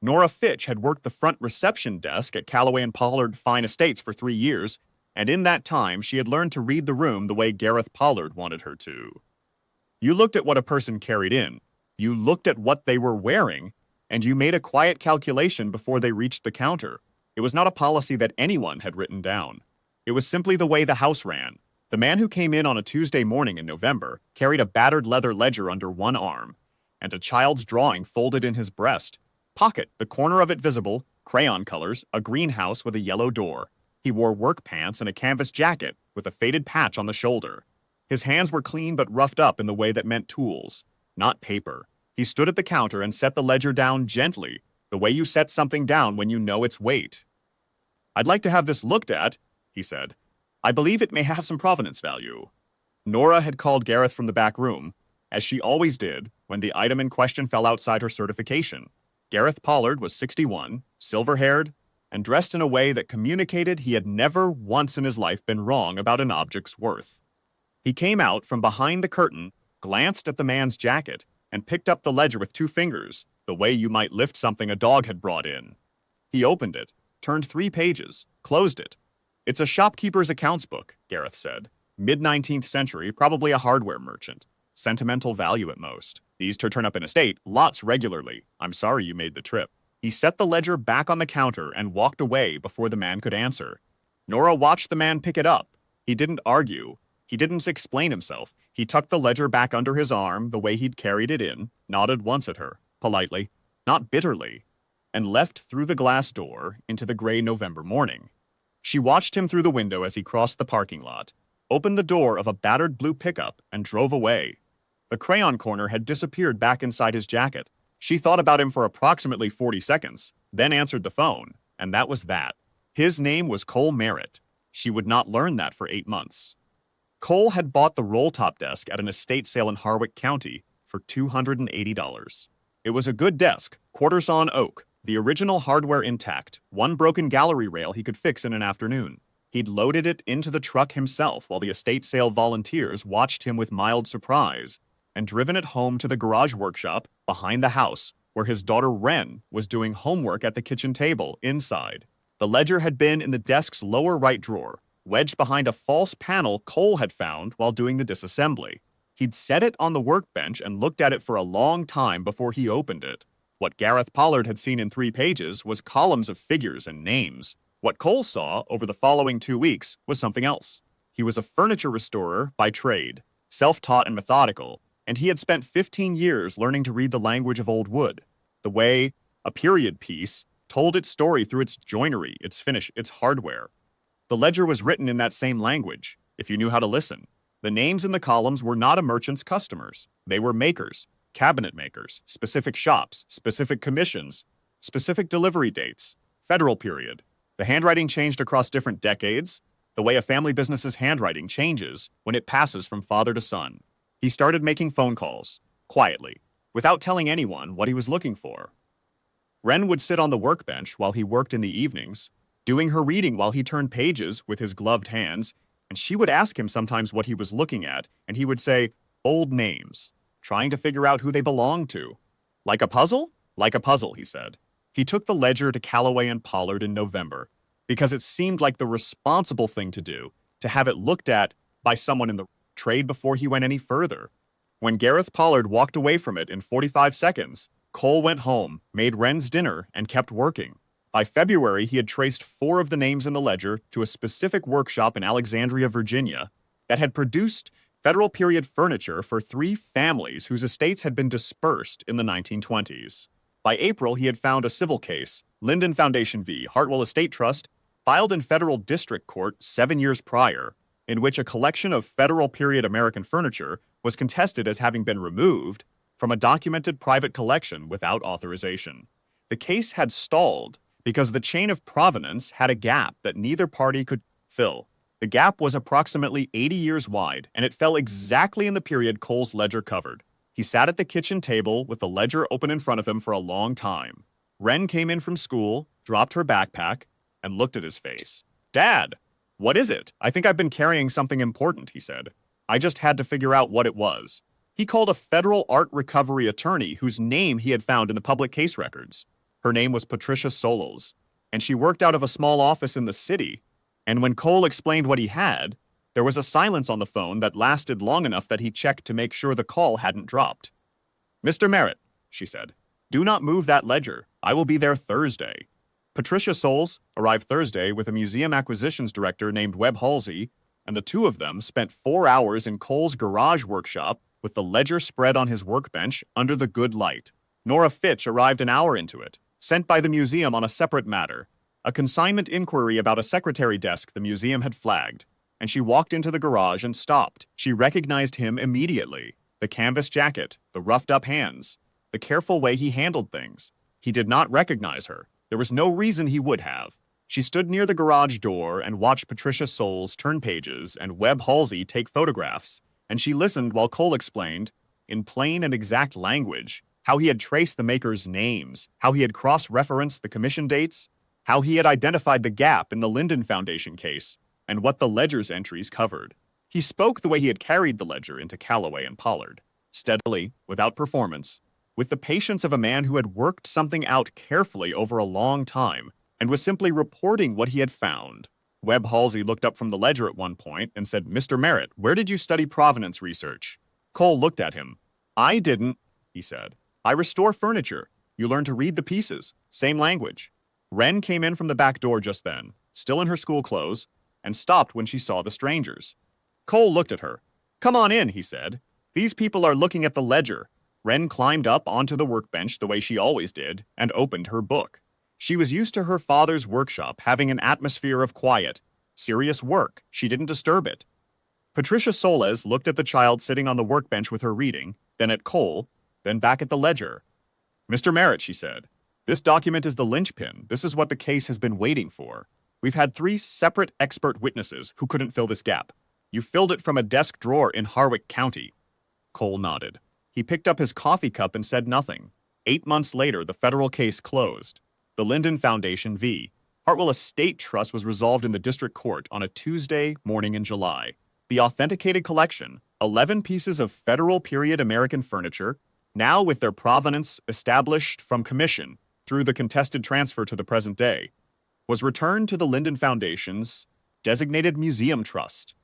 Nora Fitch had worked the front reception desk at Callaway and Pollard Fine Estates for 3 years, and in that time she had learned to read the room the way Gareth Pollard wanted her to. You looked at what a person carried in, you looked at what they were wearing, and you made a quiet calculation before they reached the counter. It was not a policy that anyone had written down. It was simply the way the house ran. The man who came in on a Tuesday morning in November carried a battered leather ledger under one arm, and a child's drawing folded in his breast. Pocket, the corner of it visible, crayon colors, a greenhouse with a yellow door. He wore work pants and a canvas jacket with a faded patch on the shoulder. His hands were clean but roughed up in the way that meant tools, not paper. He stood at the counter and set the ledger down gently, the way you set something down when you know its weight. "I'd like to have this looked at," he said. "I believe it may have some provenance value." Nora had called Gareth from the back room, as she always did when the item in question fell outside her certification. Gareth Pollard was 61, silver-haired, and dressed in a way that communicated he had never once in his life been wrong about an object's worth. He came out from behind the curtain, glanced at the man's jacket, and picked up the ledger with 2 fingers, the way you might lift something a dog had brought in. He opened it, turned 3 pages, closed it. "It's a shopkeeper's accounts book," Gareth said. "Mid-19th century, probably a hardware merchant. Sentimental value at most. These turn up in estate, lots regularly. I'm sorry you made the trip." He set the ledger back on the counter and walked away before the man could answer. Nora watched the man pick it up. He didn't argue. He didn't explain himself. He tucked the ledger back under his arm the way he'd carried it in, nodded once at her, politely, not bitterly, and left through the glass door into the gray November morning. She watched him through the window as he crossed the parking lot, opened the door of a battered blue pickup, and drove away. The crayon corner had disappeared back inside his jacket. She thought about him for approximately 40 seconds, then answered the phone, and that was that. His name was Cole Merritt. She would not learn that for 8 months. Cole had bought the roll-top desk at an estate sale in Harwick County for $280. It was a good desk, quarter-sawn oak, the original hardware intact, one broken gallery rail he could fix in an afternoon. He'd loaded it into the truck himself while the estate sale volunteers watched him with mild surprise, and driven it home to the garage workshop behind the house, where his daughter Wren was doing homework at the kitchen table inside. The ledger had been in the desk's lower right drawer, wedged behind a false panel Cole had found while doing the disassembly. He'd set it on the workbench and looked at it for a long time before he opened it. What Gareth Pollard had seen in 3 pages was columns of figures and names. What Cole saw over the following 2 weeks was something else. He was a furniture restorer by trade, self-taught and methodical, and he had spent 15 years learning to read the language of old wood, the way a period piece told its story through its joinery, its finish, its hardware. The ledger was written in that same language, if you knew how to listen. The names in the columns were not a merchant's customers. They were makers, cabinet makers, specific shops, specific commissions, specific delivery dates, federal period. The handwriting changed across different decades, the way a family business's handwriting changes when it passes from father to son. He started making phone calls, quietly, without telling anyone what he was looking for. Wren would sit on the workbench while he worked in the evenings, doing her reading while he turned pages with his gloved hands, and she would ask him sometimes what he was looking at, and he would say, "Old names," trying to figure out who they belonged to. "Like a puzzle?" "Like a puzzle," he said. He took the ledger to Callaway and Pollard in November, because it seemed like the responsible thing to do, to have it looked at by someone in the trade before he went any further. When Gareth Pollard walked away from it in 45 seconds, Cole went home, made Wren's dinner, and kept working. By February, he had traced 4 of the names in the ledger to a specific workshop in Alexandria, Virginia, that had produced federal period furniture for 3 families whose estates had been dispersed in the 1920s. By April, he had found a civil case, Linden Foundation v. Hartwell Estate Trust, filed in federal district court 7 years prior, in which a collection of federal period American furniture was contested as having been removed from a documented private collection without authorization. The case had stalled because the chain of provenance had a gap that neither party could fill. The gap was approximately 80 years wide, and it fell exactly in the period Cole's ledger covered. He sat at the kitchen table with the ledger open in front of him for a long time. Wren came in from school, dropped her backpack, and looked at his face. "Dad, what is it? I think I've been carrying something important," he said. "I just had to figure out what it was." He called a federal art recovery attorney whose name he had found in the public case records. Her name was Patricia Soles, and she worked out of a small office in the city. And when Cole explained what he had, there was a silence on the phone that lasted long enough that he checked to make sure the call hadn't dropped. "Mr. Merritt," she said, "do not move that ledger. I will be there Thursday." Patricia Soles arrived Thursday with a museum acquisitions director named Webb Halsey, and the two of them spent 4 hours in Cole's garage workshop with the ledger spread on his workbench under the good light. Nora Fitch arrived an hour into it, sent by the museum on a separate matter, a consignment inquiry about a secretary desk the museum had flagged, and she walked into the garage and stopped. She recognized him immediately. The canvas jacket, the roughed-up hands, the careful way he handled things. He did not recognize her. There was no reason he would have. She stood near the garage door and watched Patricia Soles turn pages and Webb Halsey take photographs, and she listened while Cole explained, in plain and exact language, how he had traced the makers' names, how he had cross-referenced the commission dates, how he had identified the gap in the Linden Foundation case, and what the ledger's entries covered. He spoke the way he had carried the ledger into Callaway and Pollard, steadily, without performance, with the patience of a man who had worked something out carefully over a long time and was simply reporting what he had found. Webb Halsey looked up from the ledger at one point and said, "Mr. Merritt, where did you study provenance research?" Cole looked at him. "I didn't," he said. "I restore furniture. You learn to read the pieces. Same language." Wren came in from the back door just then, still in her school clothes, and stopped when she saw the strangers. Cole looked at her. "Come on in," he said. "These people are looking at the ledger." Wren climbed up onto the workbench the way she always did and opened her book. She was used to her father's workshop having an atmosphere of quiet, serious work. She didn't disturb it. Patricia Soles looked at the child sitting on the workbench with her reading, then at Cole, then back at the ledger. "Mr. Merritt," she said, "this document is the linchpin. This is what the case has been waiting for. We've had 3 separate expert witnesses who couldn't fill this gap. You filled it from a desk drawer in Harwick County." Cole nodded. He picked up his coffee cup and said nothing. 8 months later, the federal case closed. The Linden Foundation v. Hartwell Estate Trust was resolved in the district court on a Tuesday morning in July. The authenticated collection, 11 pieces of federal period American furniture, now with their provenance established from commission through the contested transfer to the present day, was returned to the Linden Foundation's designated museum trust.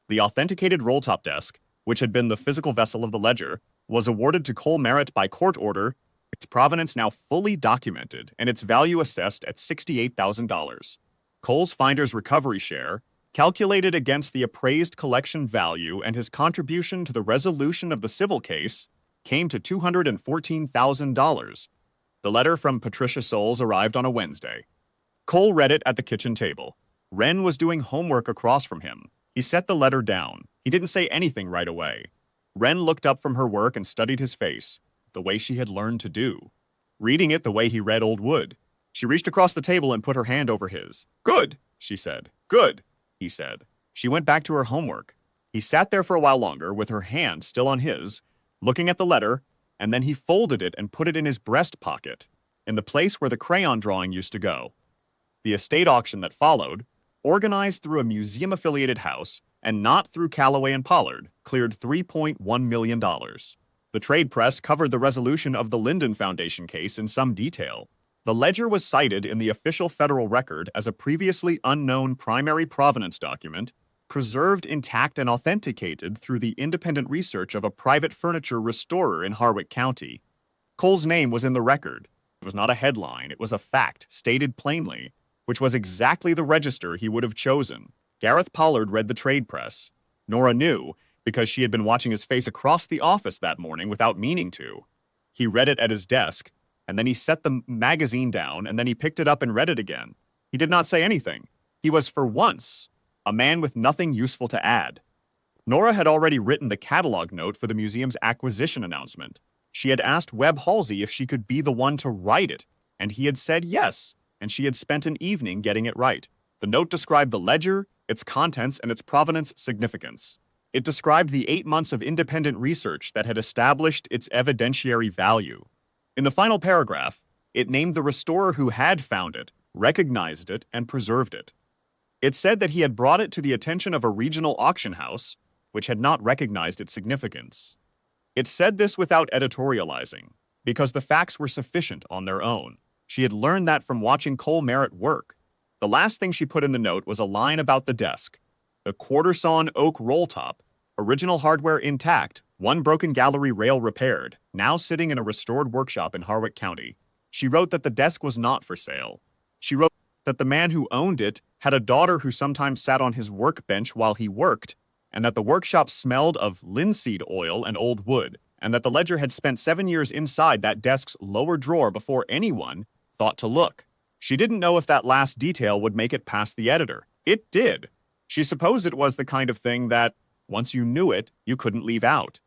The authenticated roll-top desk, which had been the physical vessel of the ledger, was awarded to Cole Merritt by court order, its provenance now fully documented and its value assessed at $68,000. Cole's finder's recovery share, calculated against the appraised collection value and his contribution to the resolution of the civil case, came to $214,000. The letter from Patricia Soles arrived on a Wednesday. Cole read it at the kitchen table. Wren was doing homework across from him. He set the letter down. He didn't say anything right away. Wren looked up from her work and studied his face, the way she had learned to do. Reading it the way he read old wood. She reached across the table and put her hand over his. "Good," she said. "Good," he said. She went back to her homework. He sat there for a while longer with her hand still on his, looking at the letter, and then he folded it and put it in his breast pocket, in the place where the crayon drawing used to go. The estate auction that followed, organized through a museum-affiliated house and not through Callaway and Pollard, cleared $3.1 million. The trade press covered the resolution of the Linden Foundation case in some detail. The ledger was cited in the official federal record as a previously unknown primary provenance document, preserved intact and authenticated through the independent research of a private furniture restorer in Harwick County. Cole's name was in the record. It was not a headline, it was a fact, stated plainly, which was exactly the register he would have chosen. Gareth Pollard read the trade press. Nora knew, because she had been watching his face across the office that morning without meaning to. He read it at his desk, and then he set the magazine down, and then he picked it up and read it again. He did not say anything. He was, for once, a man with nothing useful to add. Nora had already written the catalog note for the museum's acquisition announcement. She had asked Webb Halsey if she could be the one to write it, and he had said yes, and she had spent an evening getting it right. The note described the ledger, its contents, and its provenance significance. It described the 8 months of independent research that had established its evidentiary value. In the final paragraph, it named the restorer who had found it, recognized it, and preserved it. It said that he had brought it to the attention of a regional auction house, which had not recognized its significance. It said this without editorializing, because the facts were sufficient on their own. She had learned that from watching Cole Merritt work. The last thing she put in the note was a line about the desk. The quarter-sawn oak roll top, original hardware intact, one broken gallery rail repaired, now sitting in a restored workshop in Harwick County. She wrote that the desk was not for sale. She wrote that the man who owned it had a daughter who sometimes sat on his workbench while he worked, and that the workshop smelled of linseed oil and old wood, and that the ledger had spent 7 years inside that desk's lower drawer before anyone thought to look. She didn't know if that last detail would make it past the editor. It did. She supposed it was the kind of thing that, once you knew it, you couldn't leave out.